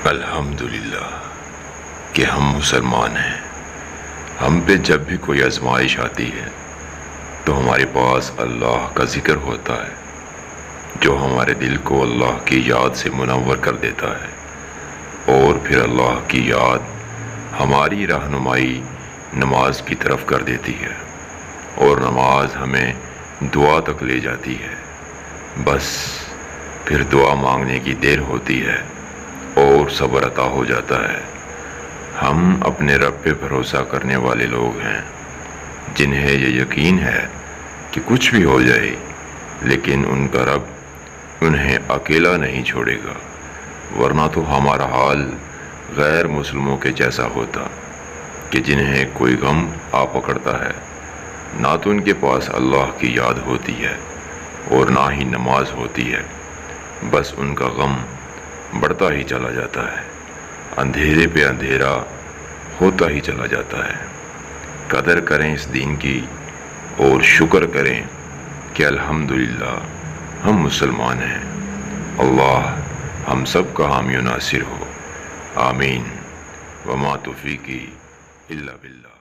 الحمدللہ کہ ہم مسلمان ہیں۔ ہم پہ جب بھی کوئی آزمائش آتی ہے تو ہمارے پاس اللہ کا ذکر ہوتا ہے جو ہمارے دل کو اللہ کی یاد سے منور کر دیتا ہے، اور پھر اللہ کی یاد ہماری رہنمائی نماز کی طرف کر دیتی ہے، اور نماز ہمیں دعا تک لے جاتی ہے۔ بس پھر دعا مانگنے کی دیر ہوتی ہے اور صبر عطا ہو جاتا ہے۔ ہم اپنے رب پہ بھروسہ کرنے والے لوگ ہیں جنہیں یہ یقین ہے کہ کچھ بھی ہو جائے لیکن ان کا رب انہیں اکیلا نہیں چھوڑے گا، ورنہ تو ہمارا حال غیر مسلموں کے جیسا ہوتا کہ جنہیں کوئی غم آ پکڑتا ہے نہ تو ان کے پاس اللہ کی یاد ہوتی ہے اور نہ ہی نماز ہوتی ہے، بس ان کا غم بڑھتا ہی چلا جاتا ہے، اندھیرے پہ اندھیرا ہوتا ہی چلا جاتا ہے۔ قدر کریں اس دین کی اور شکر کریں کہ الحمدللہ ہم مسلمان ہیں۔ اللہ ہم سب کا حامی و ناصر ہو، آمین۔ وما توفیقی الا باللہ۔